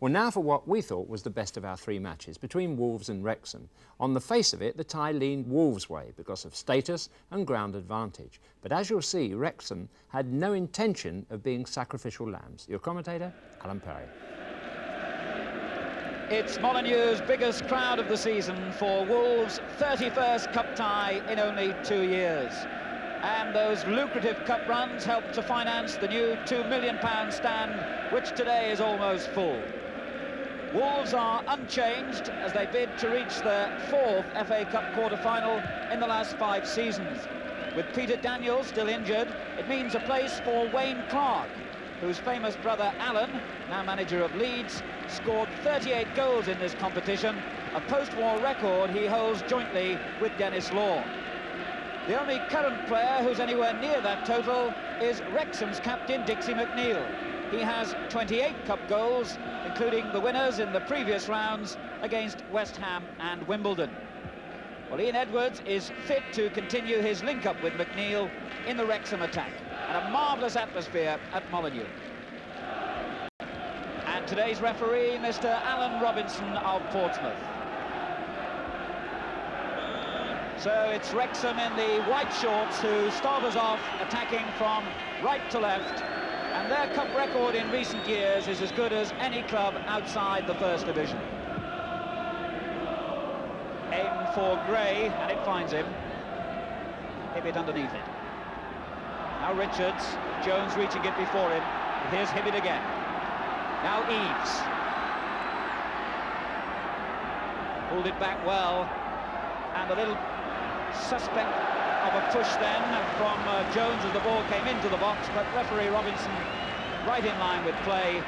Well, now for what we thought was the best of our three matches between Wolves and Wrexham. On the face of it, the tie leaned Wolves' way because of status and ground advantage. But as you'll see, Wrexham had no intention of being sacrificial lambs. Your commentator, Alan Perry. It's Molineux' biggest crowd of the season for Wolves' 31st cup tie in only 2 years. And those lucrative cup runs helped to finance the new £2 million stand, which today is almost full. Wolves are unchanged as they bid to reach their 4th FA Cup quarter-final in the last 5 seasons. With Peter Daniels still injured, it means a place for Wayne Clarke, whose famous brother Alan, now manager of Leeds, scored 38 goals in this competition, a post-war record he holds jointly with Dennis Law. The only current player who's anywhere near that total is Wrexham's captain, Dixie McNeil. He has 28 cup goals, including the winners in the previous rounds against West Ham and Wimbledon. Well, Ian Edwards is fit to continue his link-up with McNeil in the Wrexham attack, and a marvellous atmosphere at Molineux. And today's referee, Mr. Alan Robinson of Portsmouth. So it's Wrexham in the white shorts who start us off attacking from right to left, and their cup record in recent years is as good as any club outside the First Division. Aim for Gray, and it finds him. Hibbett underneath it. Now Richards, Jones reaching it before him. Here's Hibbett again. Now Eves. Pulled it back well, and a little suspect of a push then from Jones as the ball came into the box, but referee Robinson right in line with play,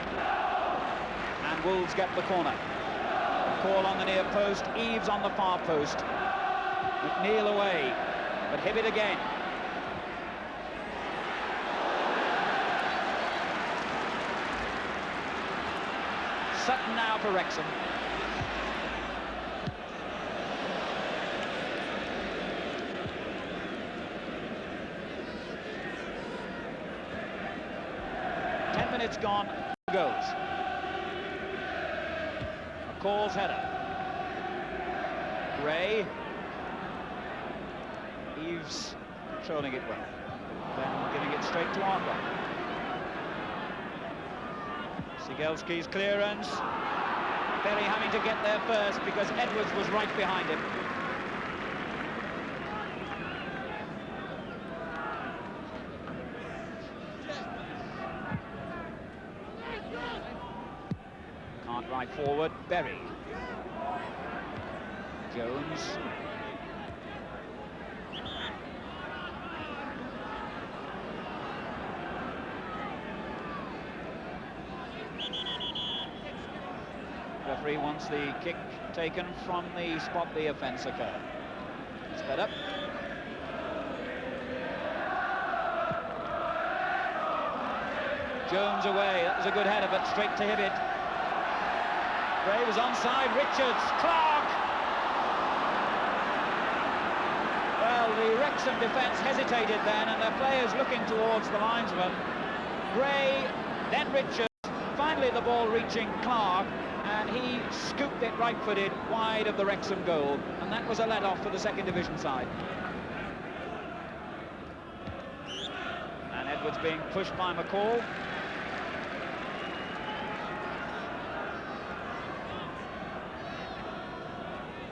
and Wolves get the corner. Call on the near post, Eves on the far post. McNeil away, but Hibbett again. Sutton now for Wrexham. Minutes gone, goes. McCall's header. Gray. Eves controlling it well. Then giving it straight to Arkwright. Sigelski's clearance. Berry having to get there first because Edwards was right behind him. Right forward, Berry. Jones. Referee wants the kick taken from the spot the offence occurred. Sped up. Jones away, that was a good header, but straight to Hibbett. Gray was onside, Richards, Clarke! Well, the Wrexham defence hesitated then, and the players looking towards the linesman. Gray, then Richards, finally the ball reaching Clarke, and he scooped it right-footed wide of the Wrexham goal, and that was a let-off for the second division side. And Edwards being pushed by McCall.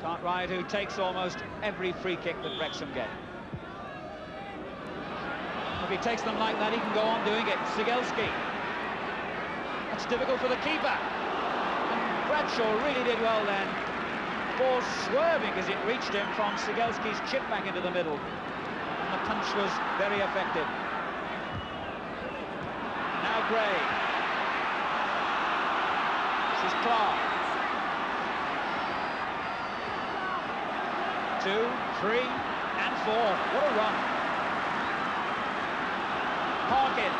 Cartwright, who takes almost every free kick that Wrexham get. If he takes them like that, he can go on doing it. Sigelski. That's difficult for the keeper. And Bradshaw really did well then. Ball swerving as it reached him from Sigelski's chip back into the middle. And the punch was very effective. Now Gray. This is Clarke. 2, 3, and 4. What a run. Parkin.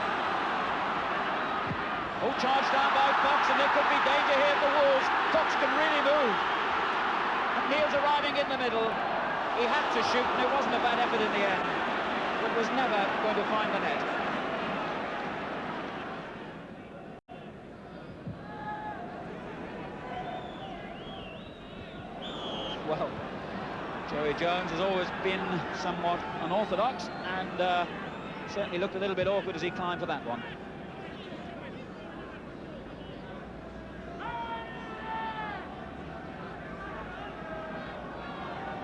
Oh, charged down by Fox, and there could be danger here for Wolves. Fox can really move. McNeil's arriving in the middle. He had to shoot, and it wasn't a bad effort in the end, but was never going to find the net. Well, Joey Jones has always been somewhat unorthodox, and certainly looked a little bit awkward as he climbed for that one.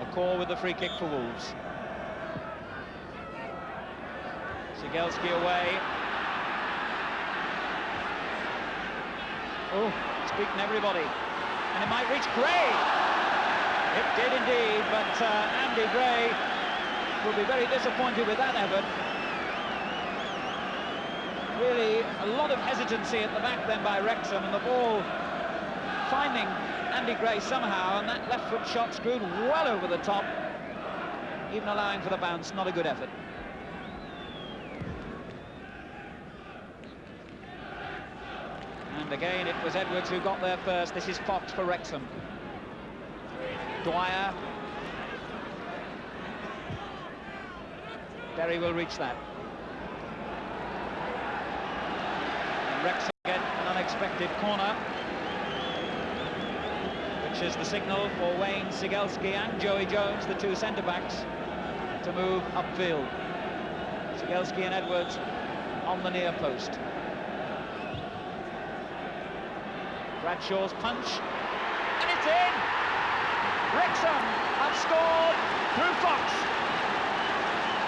A call with the free kick for Wolves. Sigelski away. Oh, it's beaten everybody. And it might reach Gray. It did indeed, but Andy Gray will be very disappointed with that effort. Really a lot of hesitancy at the back then by Wrexham, and the ball finding Andy Gray somehow, and that left foot shot screwed well over the top, even allowing for the bounce. Not a good effort. And again it was Edwards who got there first. This is Fox for Wrexham. Dwyer. Berry will reach that. And Wrexham get an unexpected corner, which is the signal for Wayne, Sigelski and Joey Jones, the two centre-backs, to move upfield. Sigelski and Edwards on the near post. Bradshaw's punch, and it's in! Wrexham have scored through Fox.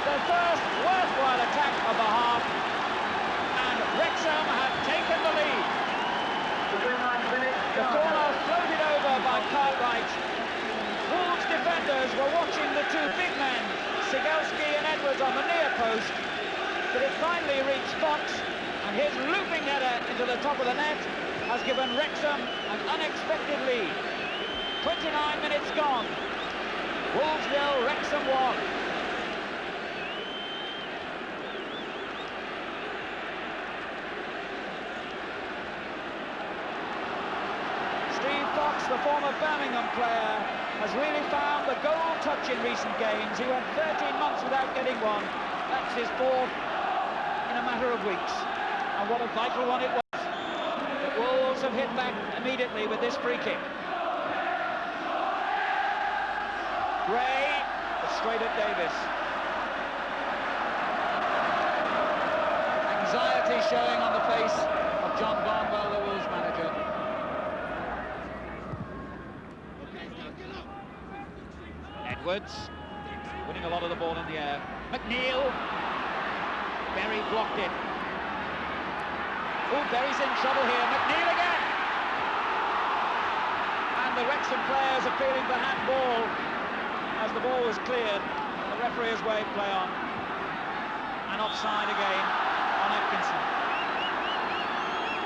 Their first worthwhile attack of the half, and Wrexham have taken the lead. The corner floated over by Cartwright. Wolves defenders were watching the two big men, Sigelski and Edwards, on the near post, but it finally reached Fox, and his looping header into the top of the net has given Wrexham an unexpected lead. 29 minutes gone. Wolves 0, Wrexham 1. Steve Fox, the former Birmingham player, has really found the goal touch in recent games. He went 13 months without getting one. That's his fourth in a matter of weeks. And what a vital one it was. The Wolves have hit back immediately with this free kick. Gray, straight at Davies. Anxiety showing on the face of John Barnwell, the Wolves manager. Edwards, winning a lot of the ball in the air. McNeil, Berry blocked it. Oh, Berry's in trouble here. McNeil again! And the Wrexham players are feeling the handball as the ball was cleared. The referee has waved play on. And offside again on Atkinson.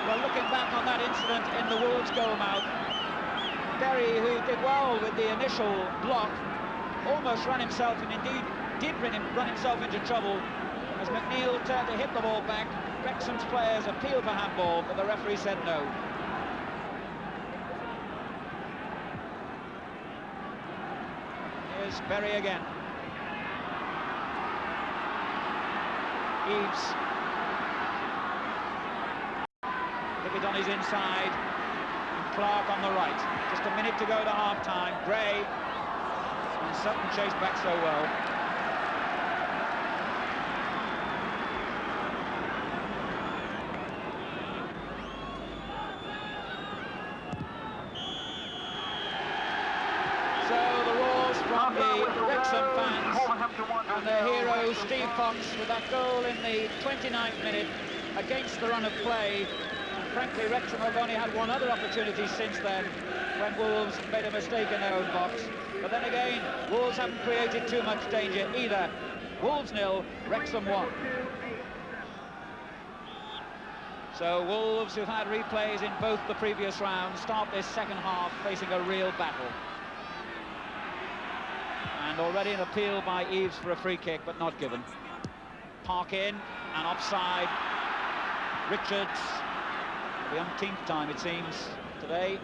Well, looking back on that incident in the Wolves goal mouth, Berry, who did well with the initial block, almost ran himself, and indeed did run himself into trouble as McNeil turned to hit the ball back. Wrexham's players appealed for handball, but the referee said no. Here's Berry again. Eves. Pickett on his inside. And Clarke on the right. Just a minute to go to half-time. Gray. And Sutton chased back so well. And their hero, Steve Fox, with that goal in the 29th minute against the run of play. And frankly, Wrexham have only had one other opportunity since then, when Wolves made a mistake in their own box. But then again, Wolves haven't created too much danger either. Wolves 0, Wrexham 1. So Wolves, who've had replays in both the previous rounds, start this second half facing a real battle. And already an appeal by Eves for a free kick, but not given. Park in, and offside. Richards, for the umpteenth time it seems today,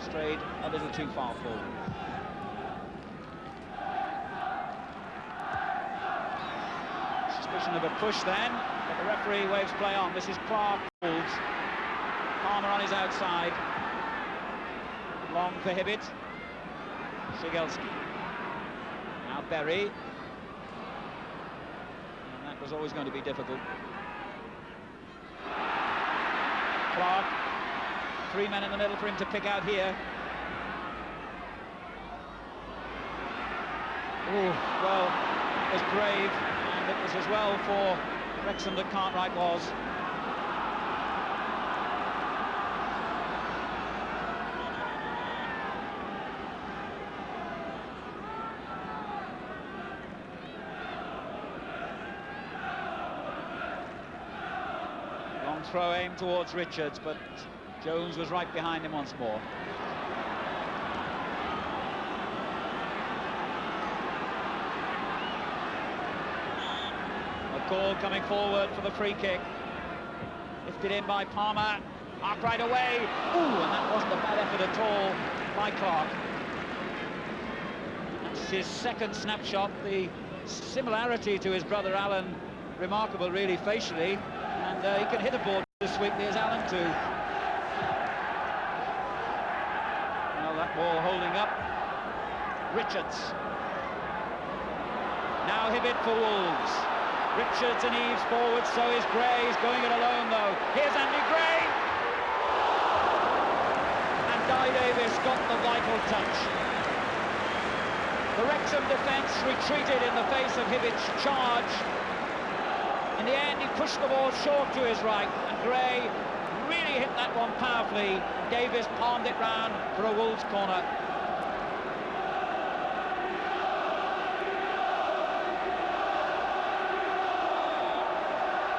strayed a little too far forward. Suspicion of a push then, but the referee waves play on. This is Clarke, Wolves. Palmer on his outside. Long for Hibbett. Sigelski. Now Berry. And that was always going to be difficult. Clarke. 3 men in the middle for him to pick out here. Oh, well, it was brave, and it was as well for Wrexham that Cartwright was. Long throw aimed towards Richards, but Jones was right behind him once more. McCall coming forward for the free kick. Lifted in by Palmer. Arkwright away. Ooh, and that wasn't a bad effort at all by Clarke. That's his second snapshot. The similarity to his brother Alan, remarkable really facially. And he can hit a ball as sweetly as Alan too. Well, that ball holding up. Richards. Now Hibbett for Wolves. Richards and Eves forward, so is Gray. He's going it alone though. Here's Andy Gray. And Dai Davies got the vital touch. The Wrexham defence retreated in the face of Hibbett's charge. In the end, he pushed the ball short to his right, and Gray really hit that one powerfully. Davies palmed it round for a Wolves corner.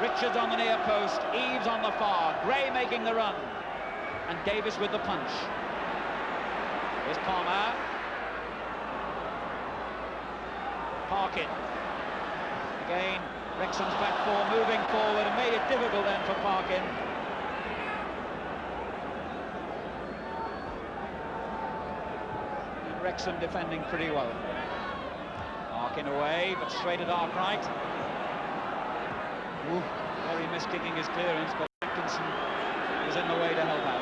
Richards on the near post, Eves on the far, Gray making the run, and Davies with the punch. Here's Palmer. Parkin. Again, Wrexham's back four moving forward and made it difficult then for Parkin. And Wrexham defending pretty well. Parkin away, but straight at Arkwright. Ooh, very miskicking his clearance, but Atkinson was in the way to help out.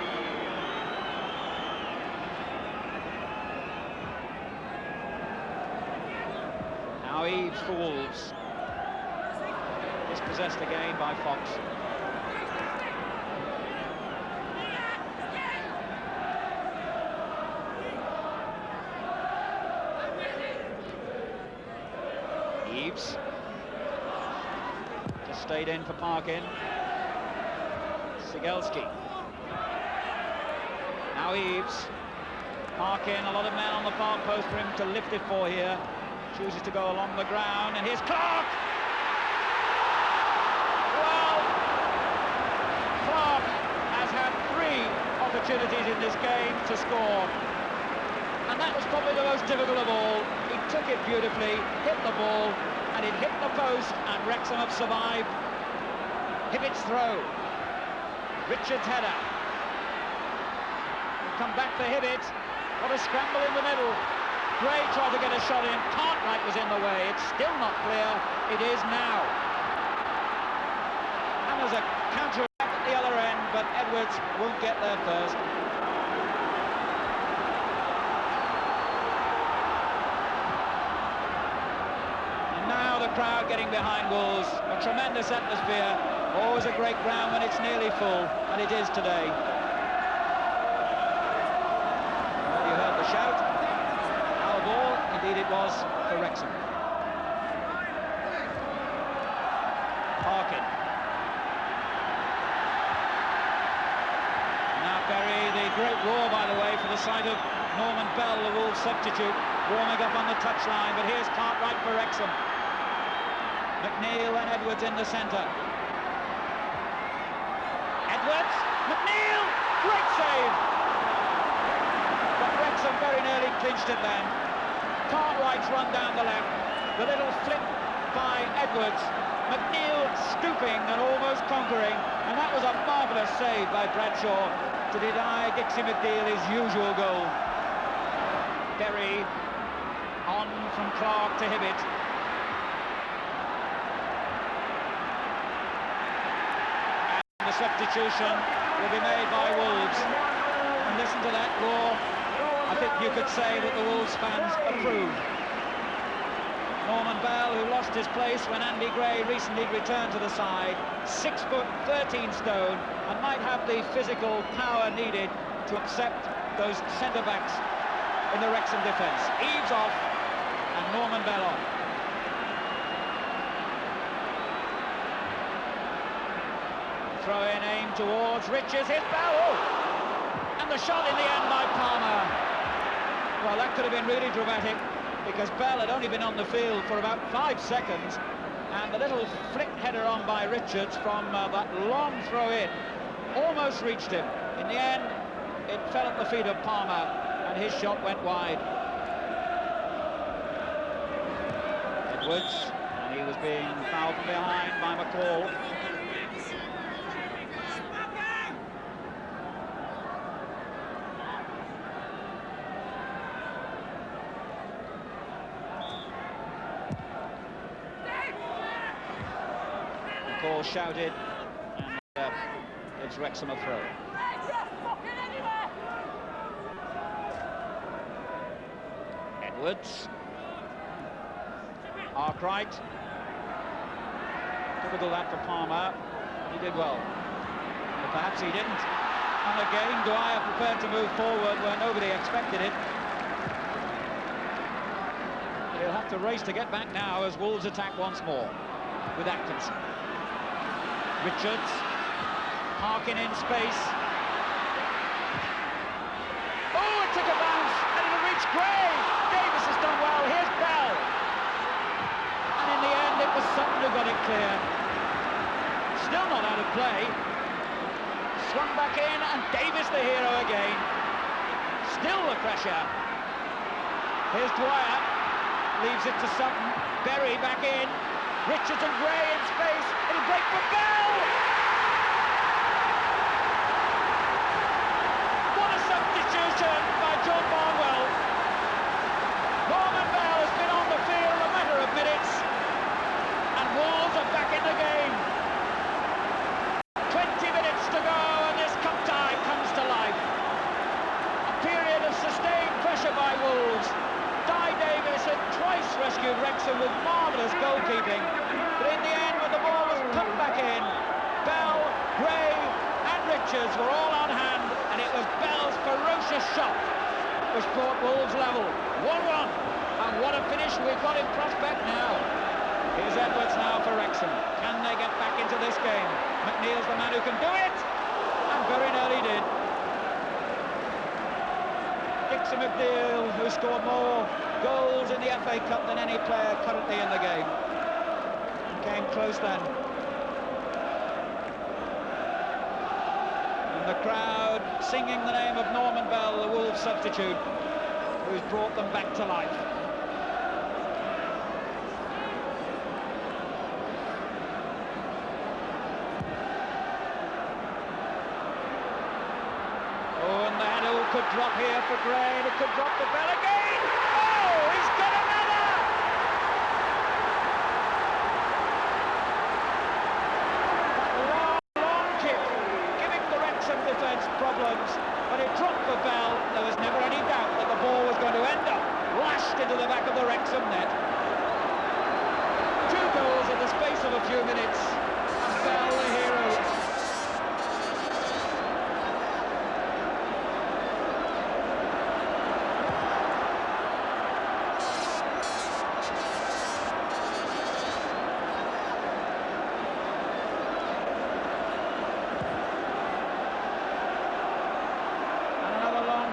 Now Eves for Wolves. Dispossessed again by Fox. Eves. Just stayed in for Parkin. Sigelski. Now Eves. Parkin, a lot of men on the far post for him to lift it for here. Chooses to go along the ground, and here's Clarke! Well, Clarke has had 3 opportunities in this game to score. And that was probably the most difficult of all. He took it beautifully, hit the ball, and it hit the post, and Wrexham have survived. Hibbett's throw. Richards' header. Come back for Hibbett. What a scramble in the middle. Gray tried to get a shot in. Cartwright was in the way. It's still not clear. It is now. And there's a counter-attack at the other end, but Edwards won't get there first. The crowd getting behind Wolves, a tremendous atmosphere, always a great ground when it's nearly full, and it is today. Well, you heard the shout. Our ball, indeed it was, for Wrexham. Parkin. Now Berry, the great roar, by the way, for the sight of Norman Bell, the Wolves substitute, warming up on the touchline, but here's Cartwright for Wrexham. McNeil and Edwards in the centre. Edwards, McNeil, great save! But Wrexham very nearly clinched it then. Cartwright's run down the left, the little flip by Edwards, McNeil stooping and almost conquering, and that was a marvellous save by Bradshaw to deny Dixie McNeil his usual goal. Berry on from Clarke to Hibbett. The substitution will be made by Wolves. And listen to that roar. I think you could say that the Wolves fans approve. Norman Bell, who lost his place when Andy Gray recently returned to the side, 6 foot 13 stone, and might have the physical power needed to accept those centre-backs in the Wrexham defence. Eaves off, and Norman Bell on. Throw in aim towards Richards, hit Bell, and the shot in the end by Palmer. Well, that could have been really dramatic, because Bell had only been on the field for about 5 seconds, and the little flick header on by Richards from that long throw-in almost reached him. In the end, it fell at the feet of Palmer, and his shot went wide. Edwards, and he was being fouled from behind by McCall. McCall shouted, and gives Wrexham a throw. Edwards. Arkwright. Typical that for Palmer. He did well. But perhaps he didn't. And again, Dwyer prepared to move forward where nobody expected it. He'll have to race to get back now as Wolves attack once more with Atkinson. Richards. Harkin in space. Oh, it took a bounce and it'll reach Gray. Davies has done well. Here's Bell. And in the end, it was Sutton who got it clear. Still not out of play. Swung back in, and Davies the hero again. Still the pressure. Here's Dwyer. Leaves it to Sutton. Berry back in. Richards and Gray in space. It'll break for Bell. What a substitution by John Barnwell. Norman Bell has been on the field a matter of minutes, and Wolves are back in the game. 20 minutes to go, and this cup tie comes to life. A period of sustained pressure by Wolves. Dai Davies had twice rescued Wrexham with marvellous goalkeeping, but in the end, when the ball was put back in, Bell, Gray and Richards were all on hand, and it was Bell's ferocious shot which brought Wolves level. 1-1, and what a finish we've got in prospect now. Here's Edwards now for Wrexham. Can they get back into this game? McNeil's the man who can do it, and very nearly did. Dixie McNeil, who scored more goals in the FA Cup than any player currently in the game. Came close then. And the crowd singing the name of Norman Bell, the Wolves substitute, who's brought them back to life. Could drop here for Gray, and it could drop for Bell again. Oh, he's got another! That long kick, giving the Wrexham defence problems, but it dropped for Bell. There was never any doubt that the ball was going to end up lashed into the back of the Wrexham net. 2 goals in the space of a few minutes, and Bell the hero.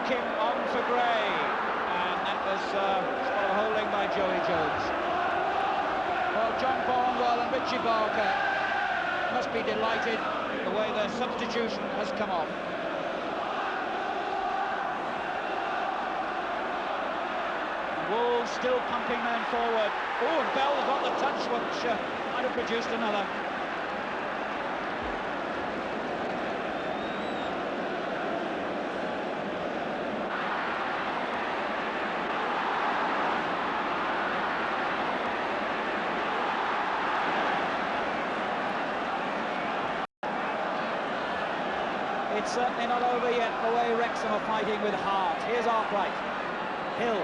Kim on for Gray, and that was spot of holding by Joey Jones. Well, John Barnwell and Richie Barker must be delighted the way their substitution has come off. Wolves still pumping men forward. Oh, and Bell got the touch which might have produced another. It's certainly not over yet, the way Wrexham are fighting with heart. Here's Arkwright. Hill.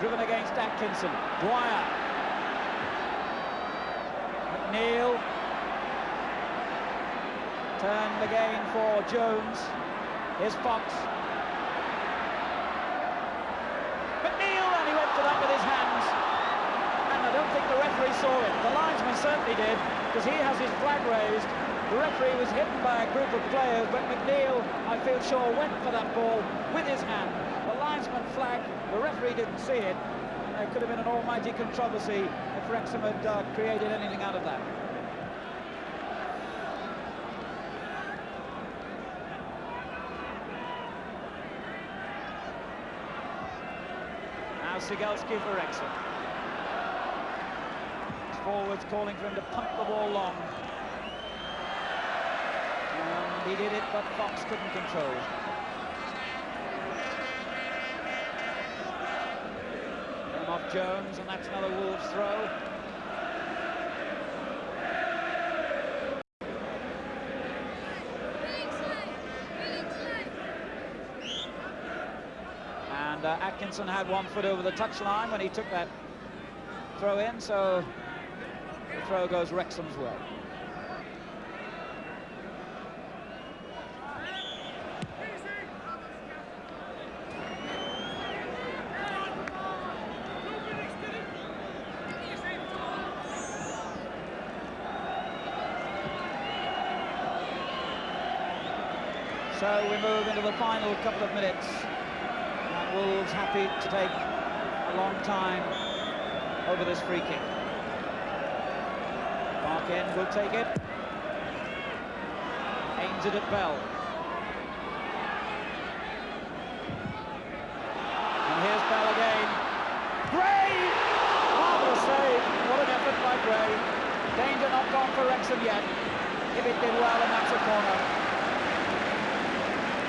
Driven against Atkinson. Dwyer. McNeil. Turned again for Jones. Here's Fox. McNeil, and he went for that with his hands. And I don't think the referee saw it. The linesman certainly did, because he has his flag raised. The referee was hidden by a group of players, but McNeil, I feel sure, went for that ball with his hand. The linesman flagged, the referee didn't see it. There could have been an almighty controversy if Wrexham had created anything out of that. Now Sigelski for Wrexham. His forwards calling for him to pump the ball long. And he did it, but Fox couldn't control. Came off Jones, and that's another Wolves throw. And Atkinson had 1 foot over the touchline when he took that throw in, so the throw goes Wrexham's way. So we move into the final couple of minutes, and Wolves happy to take a long time over this free kick. Parkin will take it, aims it at Bell. And here's Bell again. Gray! Marvellous save, what an effort by Gray. Danger not gone for Wrexham yet. Hibbett did well, and that's a corner.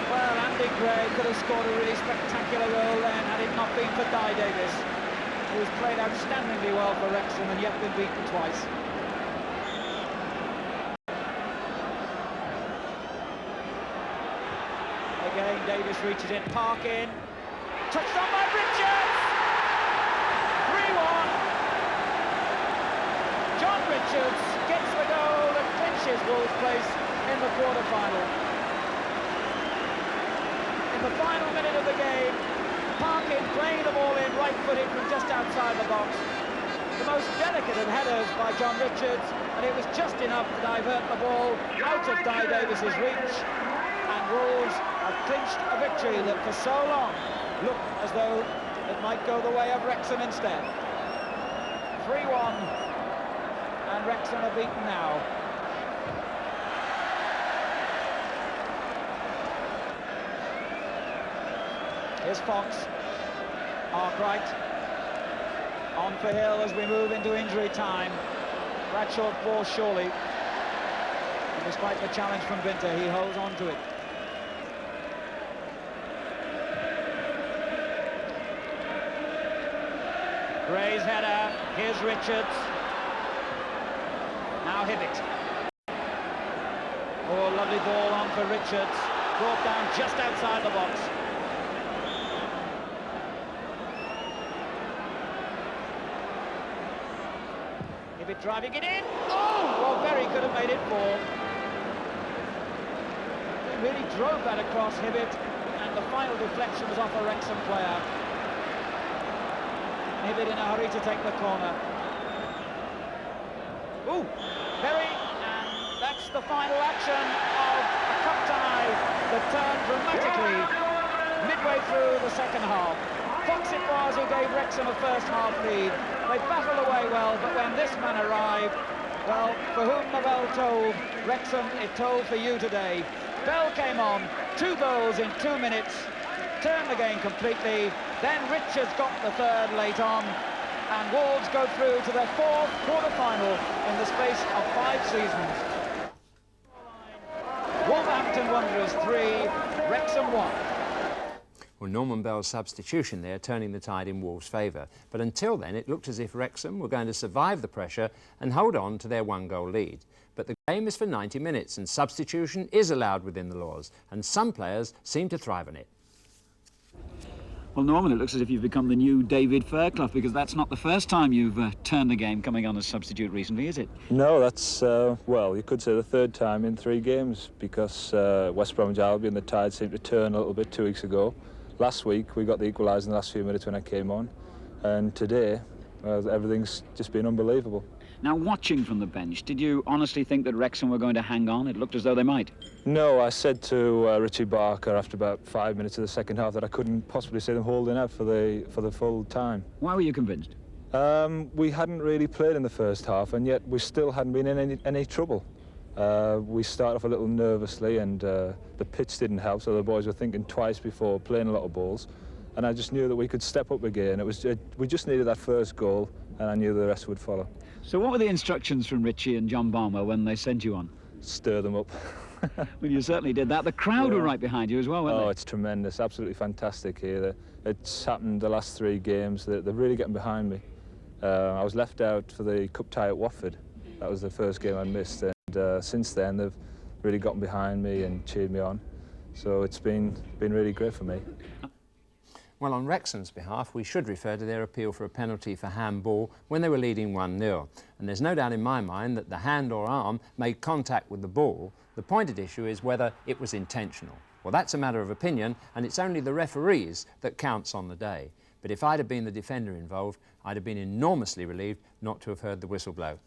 Well, Andy Gray could have scored a really spectacular goal then had it not been for Dai Davies, who's played outstandingly well for Wrexham and yet been beaten twice. Again, Davies reaches in, Parkin. Touched on by Richards! 3-1. John Richards gets the goal that clinches Wolves' place in the quarter-final. In the final minute of the game, Parkin playing the ball in right-footed from just outside the box. The most delicate of headers by John Richards, and it was just enough to divert the ball out of Dai Davies' reach, and Wolves have clinched a victory that for so long looked as though it might go the way of Wrexham instead. 3-1, and Wrexham are beaten now. Here's Fox. Arkwright. On for Hill as we move into injury time. Bradshaw falls surely. And despite the challenge from Vinter, he holds on to it. Gray's header. Here's Richards. Now Hibbett. Oh, lovely ball on for Richards. Brought down just outside the box. Hibbett driving it in. Oh! Well, Berry could have made it 4. He really drove that across Hibbett, and the final deflection was off a Wrexham player. Hibbett in a hurry to take the corner. Ooh! Berry, and that's the final action of a cup tie that turned dramatically midway through the second half. Fox it was who gave Wrexham a first-half lead. They battled away well, but when this man arrived, well, for whom the bell tolled, Wrexham, it tolled for you today. Bell came on, 2 goals in 2 minutes, turned the game completely. Then Richards got the third late on, and Wolves go through to their 4th quarter-final in the space of 5 seasons. Wolverhampton Wanderers 3, Wrexham 1. Well, Norman Bell's substitution there turning the tide in Wolves' favour. But until then, it looked as if Wrexham were going to survive the pressure and hold on to their 1-goal lead. But the game is for 90 minutes and substitution is allowed within the laws, and some players seem to thrive on it. Well, Norman, it looks as if you've become the new David Fairclough, because that's not the first time you've turned the game coming on as substitute recently, is it? No, that's, well, you could say the third time in 3 games, because West Bromwich Albion, the tide seemed to turn a little bit 2 weeks ago. Last week, we got the equaliser in the last few minutes when I came on, and today, everything's just been unbelievable. Now, watching from the bench, did you honestly think that Wrexham were going to hang on? It looked as though they might. No, I said to Richie Barker after about 5 minutes of the second half that I couldn't possibly see them holding out for the full time. Why were you convinced? We hadn't really played in the first half, and yet we still hadn't been in any trouble. We started off a little nervously, and the pitch didn't help, so the boys were thinking twice before playing a lot of balls. And I just knew that we could step up again. We just needed that first goal, and I knew the rest would follow. So what were the instructions from Richie and John Barnwell when they sent you on? Stir them up. Well, you certainly did that. The crowd were right behind you as well, weren't they? Oh, it's tremendous, absolutely fantastic here. It's happened the last 3 games. They're really getting behind me. I was left out for the cup tie at Watford. That was the first game I missed, and since then they've really gotten behind me and cheered me on. So it's been really great for me. Well, on Wrexham's behalf, we should refer to their appeal for a penalty for handball when they were leading 1-0. And there's no doubt in my mind that the hand or arm made contact with the ball. The pointed issue is whether it was intentional. Well, that's a matter of opinion, and it's only the referees that counts on the day. But if I'd have been the defender involved, I'd have been enormously relieved not to have heard the whistle blow.